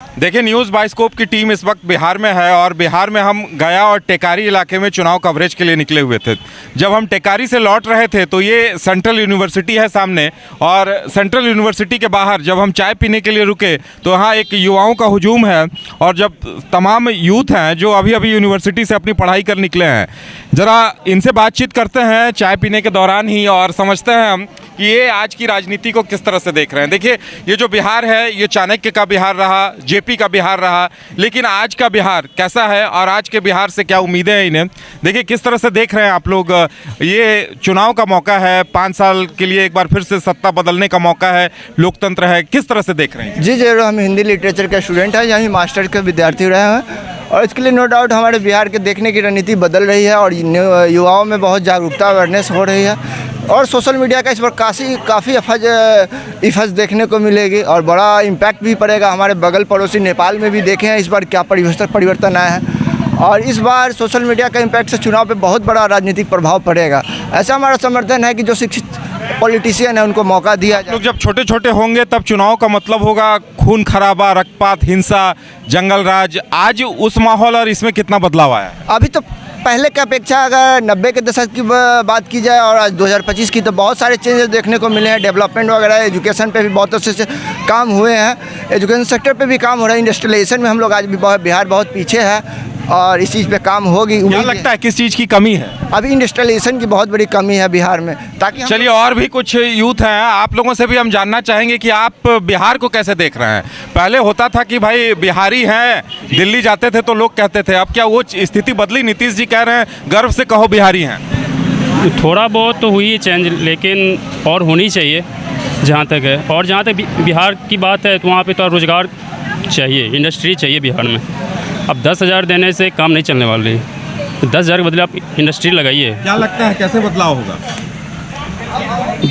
देखिए, news bioscope की team इस वक्त बिहार में है और बिहार में हम गया और टेकारी इलाके में चुनाव कवरेज के लिए निकले हुए थे। जब हम टेकारी से लौट रहे थे तो ये सेंट्रल यूनिवर्सिटी है सामने, और सेंट्रल यूनिवर्सिटी के बाहर जब हम चाय पीने के लिए रुके तो यहाँ एक युवाओं का हुजूम है। और जब तमाम यूथ हैं जो अभी अभी यूनिवर्सिटी से अपनी पढ़ाई कर निकले हैं, ज़रा इनसे बातचीत करते हैं चाय पीने के दौरान ही और समझते हैं हम कि ये आज की राजनीति को किस तरह से देख रहे हैं। देखिए, ये जो बिहार है ये चाणक्य का बिहार रहा, जेपी का बिहार रहा, लेकिन आज का बिहार कैसा है और आज के बिहार से क्या उम्मीदें हैं इन्हें, देखिए किस तरह से देख रहे हैं आप लोग। ये चुनाव का मौका है, 5 साल के लिए एक बार फिर से सत्ता बदलने का मौका है, लोकतंत्र है, किस तरह से देख रहे हैं? जी जरूर, हम हिंदी लिटरेचर के स्टूडेंट हैं, यहाँ मास्टर के विद्यार्थी रहे हैं और इसके लिए नो डाउट हमारे बिहार के देखने की रणनीति बदल रही है और युवाओं में बहुत जागरूकता अवेयरनेस हो रही है और सोशल मीडिया का इस पर काफ़ी इफज देखने को मिलेगी और बड़ा इम्पैक्ट भी पड़ेगा। हमारे बगल पड़ोसी नेपाल में भी देखे हैं इस बार क्या परिवर्तन आया है और इस बार सोशल मीडिया का इम्पैक्ट से चुनाव पे बहुत बड़ा राजनीतिक प्रभाव पड़ेगा। ऐसा हमारा समर्थन है कि जो शिक्षित पॉलिटिशियन है उनको मौका दिया जाए। लोग जब छोटे छोटे होंगे तब चुनाव का मतलब होगा खून खराबा, रक्तपात, हिंसा, जंगल राज। आज उस माहौल और इसमें कितना बदलाव आया है? अभी तो पहले की अपेक्षा अगर 90 के दशक की बात की जाए और आज 2025 की, तो बहुत सारे चेंजेस देखने को मिले हैं। डेवलपमेंट वगैरह, एजुकेशन पे भी बहुत अच्छे से काम हुए हैं, एजुकेशन सेक्टर पे भी काम हो रहा है। इंडस्ट्रियलाइजेशन में हम लोग आज भी बिहार बहुत पीछे है और इस चीज़ पे काम होगी। क्या लगता है किस चीज़ की कमी है? अभी इंडस्ट्रियलाइजेशन की बहुत बड़ी कमी है बिहार में। ताकि चलिए, और भी कुछ यूथ हैं, आप लोगों से भी हम जानना चाहेंगे कि आप बिहार को कैसे देख रहे हैं। पहले होता था कि भाई बिहारी हैं, दिल्ली जाते थे तो लोग कहते थे, अब क्या वो स्थिति बदली? नीतीश जी कह रहे हैं गर्व से कहो बिहारी हैं। थोड़ा बहुत तो हुई है चेंज, लेकिन और होनी चाहिए जहाँ तक है। और जहाँ तक बिहार की बात है तो वहाँ पे तो रोज़गार चाहिए, इंडस्ट्री चाहिए बिहार में। अब 10,000 देने से काम नहीं चलने वाली है, तो 10,000 के बदले आप इंडस्ट्री लगाइए। क्या लगता है कैसे बदलाव होगा?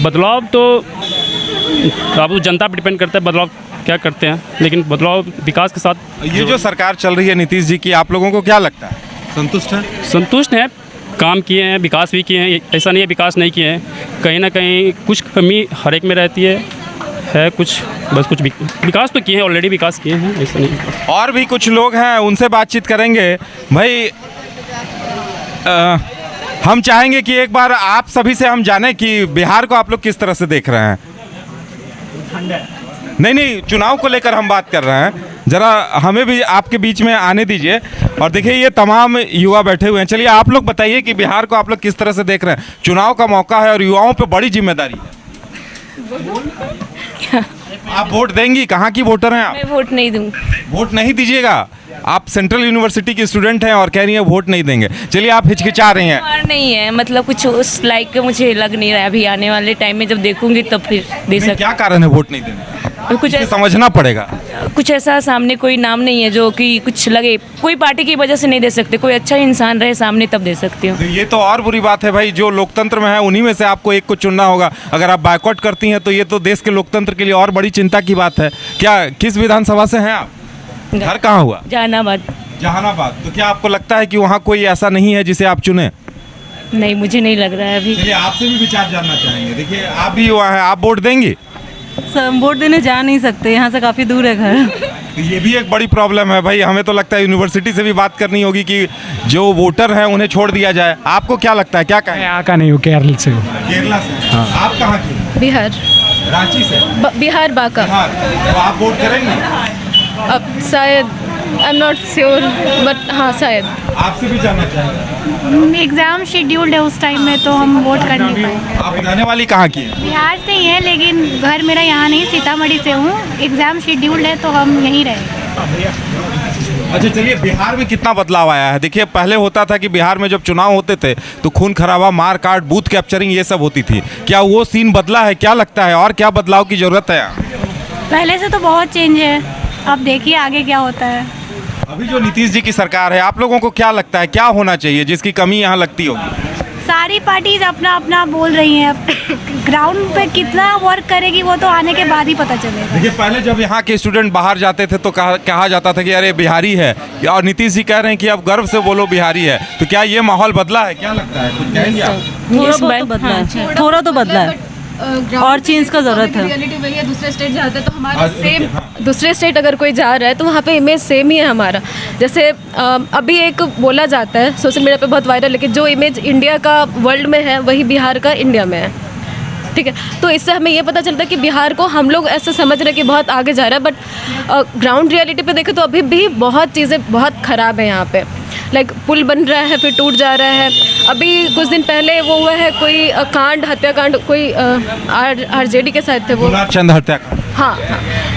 बदलाव तो आप जनता पर डिपेंड करता है बदलाव क्या करते हैं, लेकिन बदलाव विकास के साथ। ये जो सरकार चल रही है नीतीश जी की, आप लोगों को क्या लगता है? संतुष्ट है? संतुष्ट हैं, काम किए हैं, विकास भी किए हैं। ऐसा नहीं है विकास नहीं किए हैं, कहीं ना कहीं कुछ कमी हर एक में रहती है कुछ, बस कुछ विकास तो किए हैं, ऑलरेडी विकास किए हैं, ऐसा नहीं। और भी कुछ लोग हैं, उनसे बातचीत करेंगे। भाई हम चाहेंगे कि एक बार आप सभी से हम जानें कि बिहार को आप लोग किस तरह से देख रहे हैं। नहीं, चुनाव को लेकर हम बात कर रहे हैं, ज़रा हमें भी आपके बीच में आने दीजिए। और देखिए, ये तमाम युवा बैठे हुए हैं। चलिए, आप लोग बताइए कि बिहार को आप लोग किस तरह से देख रहे हैं। चुनाव का मौका है और युवाओं पे बड़ी जिम्मेदारी है। आप वोट देंगी? कहाँ की वोटर हैं आप? मैं वोट नहीं दूंगी। वोट नहीं दीजिएगा? आप सेंट्रल यूनिवर्सिटी की स्टूडेंट हैं और कह रही हैं वोट नहीं देंगे। चलिए, आप हिचकिचा रही हैं। हार नहीं है, मतलब कुछ उस लाइक का मुझे लग नहीं रहा है। अभी आने वाले टाइम में जब देखूंगी तब फिर दे सकते। क्या कारण है वोट नहीं देने? कुछ समझना पड़ेगा। कुछ ऐसा सामने कोई नाम नहीं है जो कि कुछ लगे, कोई पार्टी की वजह से नहीं दे सकते, कोई अच्छा इंसान रहे सामने तब दे सकती हूँ। तो ये तो और बुरी बात है भाई, जो लोकतंत्र में है उन्हीं में से आपको एक को चुनना होगा। अगर आप बायकॉट करती हैं तो ये तो देश के लोकतंत्र के लिए और बड़ी चिंता की बात है। क्या किस विधानसभा से हैं आप? घर कहाँ हुआ? जहानाबाद। तो क्या आपको लगता है कि वहाँ कोई ऐसा नहीं है जिसे आप चुने? नहीं, मुझे नहीं लग रहा है अभी। चलिए, आपसे भी विचार जानना चाहेंगे। देखिए, आप भी युवा हैं, आप वोट देंगी? वोट देने जा नहीं सकते, यहाँ से काफ़ी दूर है घर। ये भी एक बड़ी प्रॉब्लम है भाई। हमें तो लगता है यूनिवर्सिटी से भी बात करनी होगी कि जो वोटर हैं उन्हें छोड़ दिया जाए। आपको क्या लगता है, क्या कहें? यहाँ का नहीं हूँ, केरल से हूँ। केरला से? हाँ। आप कहाँ की? बिहार। रांची से? बिहार बांका। बिहार। तो आप वोट करेंगे? अब शायद, I am not sure, but हाँ शायद। आपसे भी जानना चाहेंगे। एग्ज़ाम शेड्यूल्ड है उस टाइम में, तो हम वोट कर नहीं पाएंगे। आप रहने वाली कहाँ की है? बिहार से ही है, लेकिन घर मेरा यहाँ नहीं, सीतामढ़ी से हूँ। एग्ज़ाम शेड्यूल्ड है तो हम यहीं रहेंगे। अच्छा, चलिए, बिहार में कितना बदलाव आया है? देखिए, पहले होता था कि बिहार में जब चुनाव होते थे तो खून खराबा, मार काट, बूथ कैप्चरिंग, ये सब होती थी। क्या वो सीन बदला है? क्या लगता है और क्या बदलाव की ज़रूरत है? पहले से तो बहुत चेंज है, अब देखिए आगे क्या होता है। अभी जो नीतीश जी की सरकार है, आप लोगों को क्या लगता है क्या होना चाहिए जिसकी कमी यहाँ लगती होगी? सारी पार्टीज अपना अपना बोल रही हैं, ग्राउंड पे कितना वर्क करेगी वो तो आने के बाद ही पता चलेगा। देखिए, पहले जब यहाँ के स्टूडेंट बाहर जाते थे तो कहा जाता था कि अरे बिहारी है, और नीतीश जी कह रहे हैं कि अब गर्व से बोलो बिहारी है। तो क्या ये माहौल बदला है? क्या लगता है, कुछ कहेंगे आप? थोड़ा तो बदला है, थोड़ा तो बदला है। और चेंज का ज़रूरत है। रियलिटी वही है, दूसरे स्टेट जाते हैं तो हमारा सेम, दूसरे स्टेट अगर कोई जा रहा है तो वहाँ पे इमेज सेम ही है हमारा। जैसे अभी एक बोला जाता है सोशल मीडिया पे बहुत वायरल, लेकिन जो इमेज इंडिया का वर्ल्ड में है वही बिहार का इंडिया में है, ठीक है। तो इससे हमें ये पता चलता है कि बिहार को हम लोग ऐसे समझ रहे हैं कि बहुत आगे जा रहा है, बट ग्राउंड रियलिटी पे देखें तो अभी भी बहुत चीज़ें बहुत ख़राब है यहाँ पे। लाइक पुल बन रहा है फिर टूट जा रहा है। अभी कुछ दिन पहले वो हुआ है कोई कांड, हत्याकांड, कोई आरजेडी के साथ थे वो, चंद हत्याकांड। हाँ,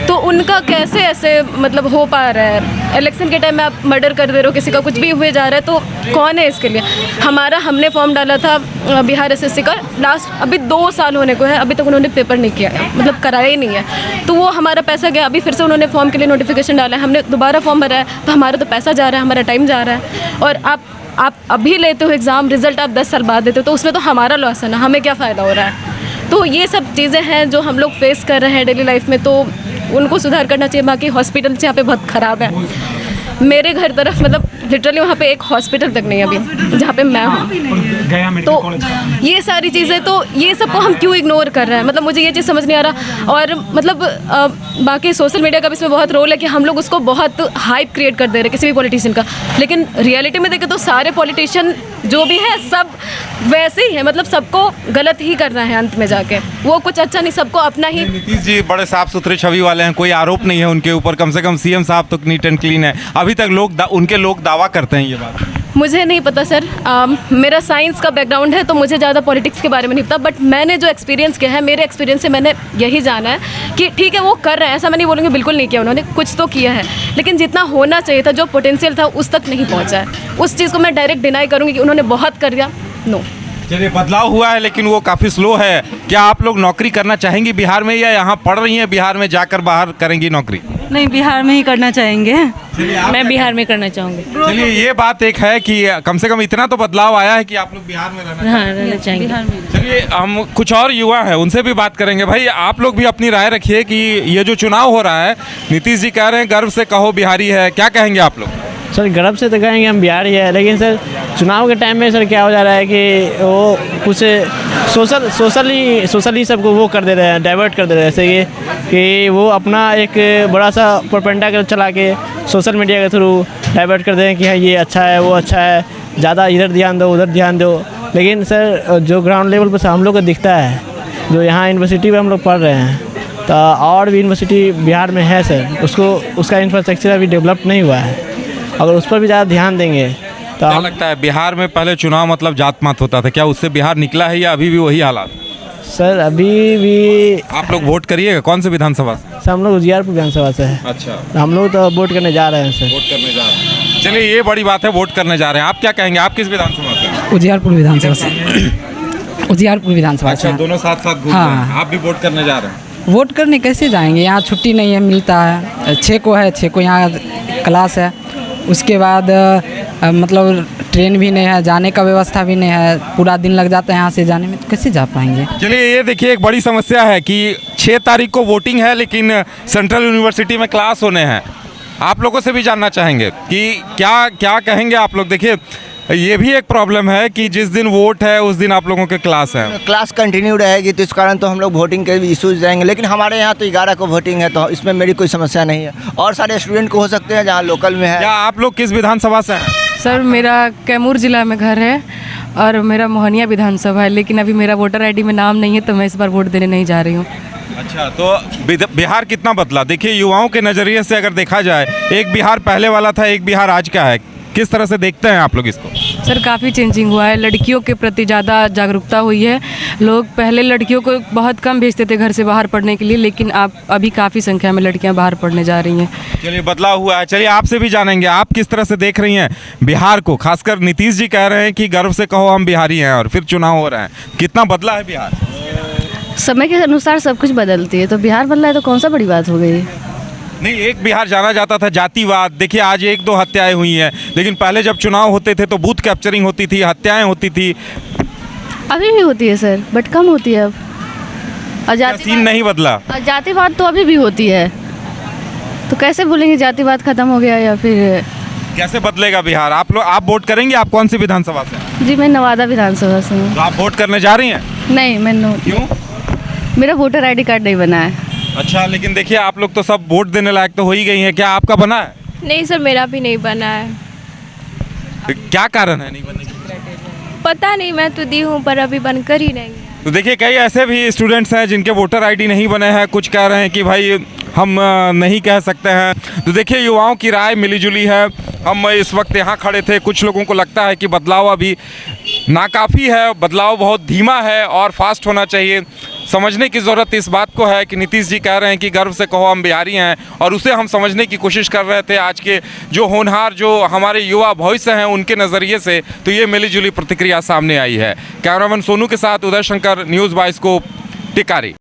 तो उनका कैसे ऐसे मतलब हो पा रहा है? इलेक्शन के टाइम में आप मर्डर कर दे रहे हो किसी का, कुछ भी हुए जा रहा है, तो कौन है इसके लिए? हमने फॉर्म डाला था बिहार एसएससी का, लास्ट अभी 2 साल होने को है, अभी तक उन्होंने पेपर नहीं किया है, मतलब कराया ही नहीं है। तो वो हमारा पैसा गया, अभी फिर से उन्होंने फॉर्म के लिए नोटिफिकेशन डाला है, हमने दोबारा फॉर्म भरा है, तो हमारा तो पैसा जा रहा है, हमारा टाइम जा रहा है। और आप अभी लेते हो एग्ज़ाम, रिजल्ट आप 10 साल बाद देते हो, तो उसमें तो हमारा लॉस है ना, हमें क्या फ़ायदा हो रहा है? तो ये सब चीज़ें हैं जो हम लोग फेस कर रहे हैं डेली लाइफ में, तो उनको सुधार करना चाहिए। बाकी हॉस्पिटल्स यहाँ पे बहुत ख़राब है। मेरे घर तरफ मतलब लिटरली वहाँ पे एक हॉस्पिटल तक नहीं है अभी जहाँ पे मैं हूँ। तो ये सारी चीज़ें, तो ये सबको हम क्यों इग्नोर कर रहे हैं? मतलब मुझे ये चीज़ समझ नहीं आ रहा। और मतलब बाकी सोशल मीडिया का भी इसमें बहुत रोल है कि हम लोग उसको बहुत हाइप क्रिएट कर दे रहे हैं किसी भी पॉलिटिशियन का, लेकिन रियलिटी में देखें तो सारे पॉलिटिशियन जो भी हैं सब वैसे ही है, मतलब सबको गलत ही करना है अंत में जाके, वो कुछ अच्छा नहीं, सबको अपना ही। नीतीश जी बड़े साफ सुथरे छवि वाले हैं, कोई आरोप नहीं है उनके ऊपर, कम से कम सीएम साहब तो नीट एंड क्लीन है। अभी तक उनके लोग दावा करते हैं ये बात। मुझे नहीं पता सर, मेरा साइंस का बैकग्राउंड है तो मुझे ज़्यादा पॉलिटिक्स के बारे में नहीं पता, बट मैंने जो एक्सपीरियंस किया है, मेरे एक्सपीरियंस से मैंने यही जाना है कि ठीक है वो कर रहे हैं, ऐसा मैं नहीं बोलूँगी बिल्कुल नहीं किया, उन्होंने कुछ तो किया है, लेकिन जितना होना चाहिए था, जो पोटेंशियल था उस तक नहीं पहुँचा है। उस चीज़ को मैं डायरेक्ट डिनाई करूँगी कि उन्होंने बहुत कर दिया, नो। चलिए, बदलाव हुआ है लेकिन वो काफ़ी स्लो है। क्या आप लोग नौकरी करना चाहेंगी बिहार में, या यहाँ पढ़ रही हैं बिहार में जाकर बाहर करेंगी नौकरी? नहीं, बिहार में ही करना चाहेंगे। मैं बिहार में करना चाहूँगी। चलिए, ये बात एक है कि कम से कम इतना तो बदलाव आया है कि आप लोग बिहार में रहना चाहेंगे। चलिए, हम कुछ और युवा हैं उनसे भी बात करेंगे। भाई, आप लोग भी अपनी राय रखिए कि ये जो चुनाव हो रहा है, नीतीश जी कह रहे हैं गर्व से कहो बिहारी है, क्या कहेंगे आप लोग? सर गर्व से तो कहेंगे हम बिहारी है, लेकिन सर चुनाव के टाइम में सर क्या हो जा रहा है कि वो कुछ सोशली सबको वो कर दे रहे हैं, डाइवर्ट कर दे रहे हैं, जैसे कि वो अपना एक बड़ा सा प्रोपेगेंडा चला के सोशल मीडिया के थ्रू डाइवर्ट कर दे रहे हैं कि हाँ ये अच्छा है, वो अच्छा है, ज़्यादा इधर ध्यान दो उधर ध्यान दो। लेकिन सर जो ग्राउंड लेवल पर हम लोग को दिखता है, जो यहाँ यूनिवर्सिटी में हम लोग पढ़ रहे हैं, तो और भी यूनिवर्सिटी बिहार में है सर, उसका इंफ्रास्ट्रक्चर अभी डेवलप नहीं हुआ है। अगर उस पर भी ज़्यादा ध्यान देंगे तो क्या लगता है बिहार में पहले चुनाव मतलब जात पात होता था, क्या उससे बिहार निकला है या अभी भी वही हालात? सर अभी भी आप लोग वोट करिएगा कौन से विधानसभा से? सर हम लोग उजियारपुर विधानसभा से है। अच्छा, हम लोग तो वोट करने जा रहे हैं सर। वोट करने जा रहे हैं। चलिए, ये बड़ी बात है, वोट करने जा रहे हैं। आप क्या कहेंगे, आप किस विधानसभा से? उजियारपुर विधानसभा से। उजियारपुर विधानसभा से। अच्छा, दोनों साथ साथ घूम रहे हैं। आप भी वोट करने जा रहे हैं? वोट करने कैसे जाएंगे, यहाँ छुट्टी नहीं है, मिलता है 6 को यहाँ क्लास है, उसके बाद मतलब ट्रेन भी नहीं है, जाने का व्यवस्था भी नहीं है, पूरा दिन लग जाता है यहाँ से जाने में, तो कैसे जा पाएंगे? चलिए, ये देखिए एक बड़ी समस्या है कि 6 तारीख को वोटिंग है लेकिन सेंट्रल यूनिवर्सिटी में क्लास होने हैं। आप लोगों से भी जानना चाहेंगे कि क्या कहेंगे आप लोग। देखिए, ये भी एक प्रॉब्लम है कि जिस दिन वोट है उस दिन आप लोगों के क्लास है, क्लास कंटिन्यू रहेगी, तो इस कारण तो हम लोग वोटिंग के भी इशूज़ रहेंगे। लेकिन हमारे यहाँ तो 11 को वोटिंग है, तो इसमें मेरी कोई समस्या नहीं है। और सारे स्टूडेंट को हो सकते हैं जहाँ लोकल में है। क्या आप लोग किस विधानसभा से हैं? सर मेरा कैमूर ज़िला में घर है और मेरा मोहनिया विधानसभा है, लेकिन अभी मेरा वोटर आईडी में नाम नहीं है, तो मैं इस बार वोट देने नहीं जा रही हूँ। अच्छा, तो बिहार कितना बदला? देखिए, युवाओं के नज़रिए से अगर देखा जाए, एक बिहार पहले वाला था, एक बिहार आज का है, किस तरह से देखते हैं आप लोग इसको? सर काफ़ी चेंजिंग हुआ है, लड़कियों के प्रति ज़्यादा जागरूकता हुई है। लोग पहले लड़कियों को बहुत कम भेजते थे घर से बाहर पढ़ने के लिए, लेकिन अभी काफ़ी संख्या में लड़कियां बाहर पढ़ने जा रही हैं। चलिए, बदलाव हुआ है। चलिए, आपसे भी जानेंगे, आप किस तरह से देख रही हैं बिहार को? खासकर नीतीश जी कह रहे हैं कि गर्व से कहो हम बिहारी हैं, और फिर चुनाव हो रहे हैं, कितना बदला है बिहार? समय के अनुसार सब कुछ बदलती है, तो बिहार बदला है तो कौन सा बड़ी बात हो गई? नहीं, एक बिहार जाना जाता था जातिवाद। देखिए, आज 1-2 हत्याएं हुई हैं, लेकिन पहले जब चुनाव होते थे तो बूथ कैप्चरिंग होती थी, हत्याएं होती थी। अभी भी होती है सर, बट कम होती है अब। सीन नहीं बदला। जातिवाद तो अभी भी होती है, तो कैसे बोलेंगे जातिवाद खत्म हो गया या फिर कैसे बदलेगा बिहार? आप वोट करेंगे? आप कौन सी विधानसभा से? जी मैं नवादा विधानसभा से हूँ। तो आप वोट करने जा रही हैं? नहीं, मैं नो। क्यों? मेरा वोटर आईडी कार्ड नहीं बना है। अच्छा, लेकिन देखिए आप लोग तो सब वोट देने लायक तो हो ही गई हैं, क्या आपका बना है? नहीं सर, मेरा भी नहीं बना है। क्या कारण है नहीं बनने की? पता नहीं, मैं तो दी हूँ पर अभी बनकर ही नहीं। तो देखिए कई ऐसे भी स्टूडेंट्स हैं जिनके वोटर आईडी नहीं बने हैं, कुछ कह रहे हैं कि भाई हम नहीं कह सकते हैं। तो देखिए युवाओं की राय मिलीजुली है। हम इस वक्त यहाँ खड़े थे, कुछ लोगों को लगता है कि बदलाव अभी नाकाफ़ी है, बदलाव बहुत धीमा है और फास्ट होना चाहिए। समझने की ज़रूरत इस बात को है कि नीतीश जी कह रहे हैं कि गर्व से कहो हम बिहारी हैं, और उसे हम समझने की कोशिश कर रहे थे आज के जो होनहार जो हमारे युवा भविष्य हैं उनके नज़रिए से। तो ये मिली जुली प्रतिक्रिया सामने आई है। कैमरामैन सोनू के साथ उदय शंकर, न्यूज़ बाइस्कोप, टिकारी।